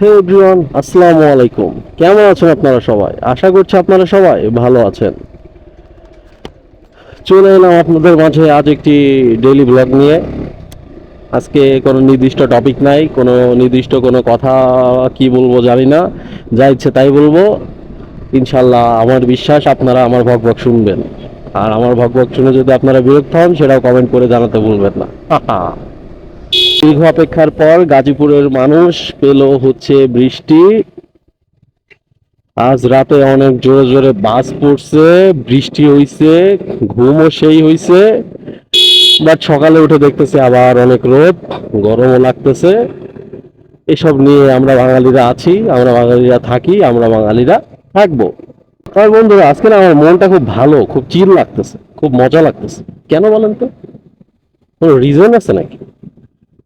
হে everyone, আসসালামু আলাইকুম। কেমন আছেন আপনারা সবাই? আশা করছি আপনারা সবাই ভালো আছেন। চলে এলাম আপনাদের মাঝে আজ একটি ডেইলি ব্লগ নিয়ে। আজকে কোনো নির্দিষ্ট টপিক নাই, কোনো নির্দিষ্ট কোনো কথা কি বলবো জানি না, যা ইচ্ছে তাই বলবো। ইনশাল্লাহ আমার বিশ্বাস আপনারা আমার ভগ শুনবেন। আর আমার ভগ শুনে যদি আপনারা বিরক্ত হন সেটাও কমেন্ট করে জানাতে ভুলবেন না। দীর্ঘ অপেক্ষার পর গাজীপুরের মানুষ পেল হচ্ছে বৃষ্টি। আজ রাতে অনেক জোরে জোরে বাস পড়ছে, বৃষ্টি হইছে, ঘুমও সেই হইছে। বাট সকালে উঠে দেখতেছি আবার অনেক রোদ, গরমও লাগতেছে। এসব নিয়ে আমরা বাঙালিরা আছি, আমরা বাঙালিরা থাকি, আমরা বাঙালিরা থাকবো। আর বন্ধুরা, আজকে না আমার মনটা খুব ভালো, খুব চিল লাগতেছে, খুব মজা লাগতেছে। কেন বলেন তো? কোনো রিজন আছে নাকি?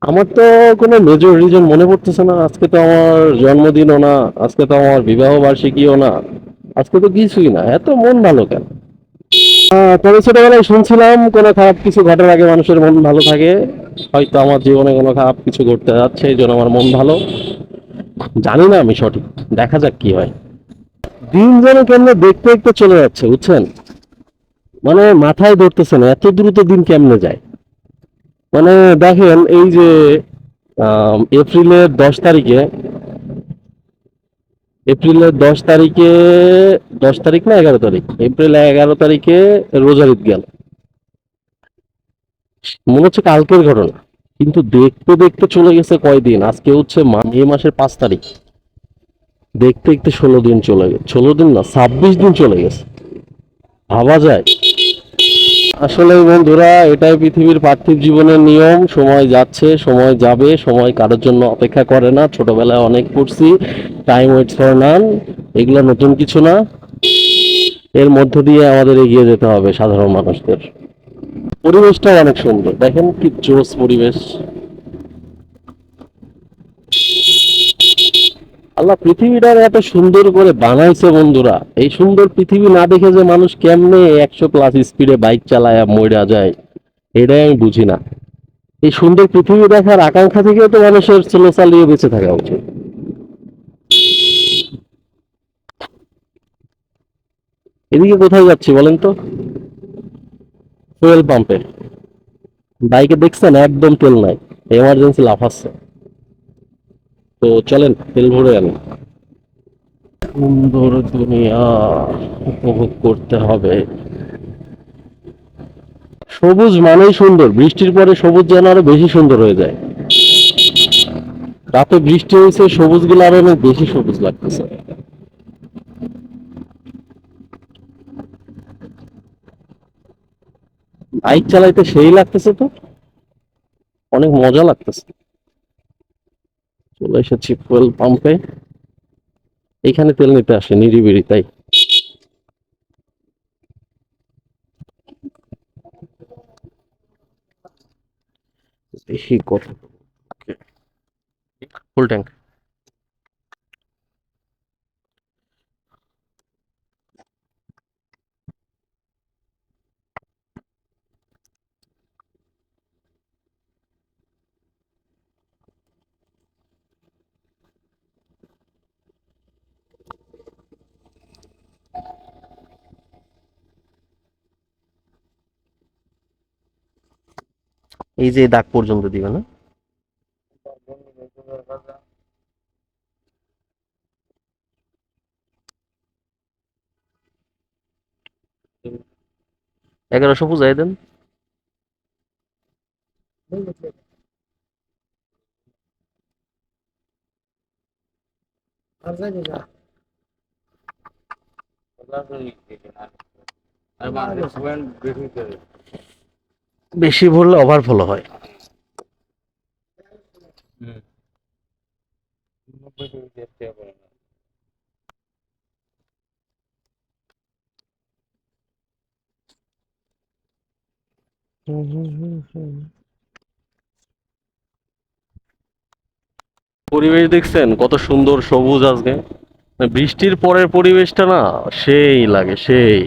আমার তো কোনো মেজর রিজন মনে পড়তেছে না। আজকে তো আমার জন্মদিনও না, আজকে তো আমার বিবাহ বার্ষিকীও না, আজকে তো কিছুই না, এত মন ভালো কেন? তবে ছোটবেলায় শুনছিলাম কোনো খারাপ কিছু ঘটার আগে মানুষের মন ভালো থাকে। হয়তো আমার জীবনে কোনো খারাপ কিছু ঘটতে যাচ্ছে, এই জন্য আমার মন ভালো। জানি না আমি সঠিক, দেখা যাক কি হয়। দিন যেন কেমনে দেখতে দেখতে চলে যাচ্ছে, বুঝছেন? মানে মাথায় ধরতেছে না এত দ্রুত দিন কেমনে যায়। মানে দেখেন, এই যে এপ্রিলের 10 তারিখে, এপ্রিলের 10 তারিখে, 10 তারিখ না 11 তারিখ, এপ্রিল 11 তারিখে রোজার ঈদ গেল। মনে হচ্ছে কালকের ঘটনা, কিন্তু দেখতে দেখতে চলে গেছে কয়দিন। আজকে হচ্ছে মে মাসের 5 তারিখ, দেখতে দেখতে 16 দিন চলে গেছে। 16 দিন না, 26 দিন চলে গেছে। ভাবা যায়? আসলে বন্ধুরা, এটাই পৃথিবীর পার্থিব জীবনের নিয়ম। সময় যাচ্ছে, সময় যাবে, সময় কারোর জন্য অপেক্ষা করে না। ছোটবেলায় অনেক পড়ছি, টাইম ওয়েটস ফর নান। এগুলো নতুন কিছু না, এর মধ্য দিয়ে আমাদের এগিয়ে যেতে হবে সাধারণ মানুষদের। পরিবেশটা অনেক সুন্দর, দেখেন কি জোস পরিবেশ। আল্লাহ পৃথিবীটার এত সুন্দর করে বানাইছে বন্ধুরা, এই সুন্দর পৃথিবী না দেখে যে মানুষ কেমনে 100+ স্পিডে বাইক চালায় মইরা যায়, এটাই আমি বুঝি না। এই সুন্দর পৃথিবী দেখার আকাঙ্ক্ষা থেকেও তো মানুষের স্লো চালিয়ে বেঁচে থাকা উচিত। এদিকে কোথায় যাচ্ছি বলেন তো? ফুয়েল পাম্পে। বাইকে দেখছেন একদম তেল নাই, এমার্জেন্সি লাফাচ্ছে। তো চলেন তেল ভরে আনি। সুন্দর দুনিয়া উপভোগ করতে হবে। সবুজ মানেই সুন্দর, বৃষ্টির পরে সবুজ যেন আরো বেশি সুন্দর হয়ে যায়। রাতে বৃষ্টি হয়েছে, সবুজ গুলো আরো অনেক বেশি সবুজ লাগতেছে। বাইক চালাইতে সেই লাগতেছে তো, অনেক মজা লাগতেছে। চলে এসেছি ফুয়েল পাম্পে। এখানে তেল নিতে আসে নিরিবিড়ি তাই। দেখি কত। Full tank. এই যে দাগ পর্যন্ত দিবে না? 1100 বুঝাই দেন। বেশি ভরলে ওভারফ্লো হয়। পরিবেশ দেখছেন কত সুন্দর সবুজ আজকে? বৃষ্টির পরের পরিবেশটা না সেই লাগে, সেই।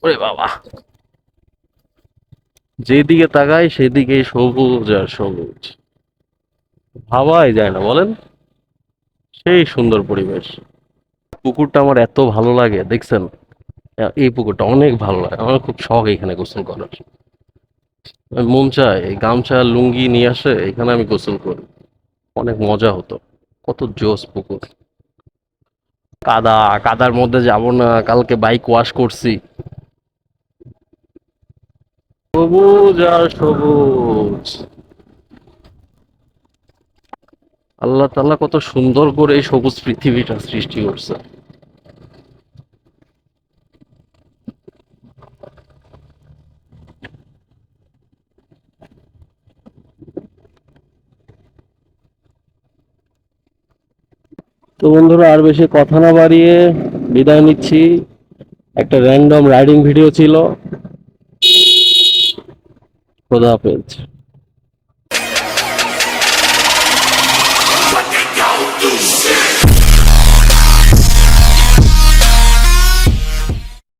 ওরে বাবা, যেদিকে তাকাই সেদিকেই সবুজ আর সবুজ। ভাবাই যায় না বলেন, সেই সুন্দর পরিবেশ। পুকুরটা আমার এত ভালো লাগে দেখছেন, এই পুকুরটা অনেক ভালো লাগে আমার, খুব শখ এখানে গোসল করার। মন চায় এই গামছা লুঙ্গি নিয়ে আসে এখানে আমি গোসল করি, অনেক মজা হতো। কত জোস পুকুর। কাদা, কাদার মধ্যে যাব না, কালকে বাইক ওয়াশ করছি। সবুজ আর সবুজ। আল্লাহ তাআলা কত সুন্দর করে এই সবুজ পৃথিবীটা সৃষ্টি করছে। তো বন্ধুরা, আর বেশি কথা না বাড়িয়ে বিদায় নিচ্ছি। একটা র্যান্ডম রাইডিং ভিডিও ছিল। খোদা হাফেজ।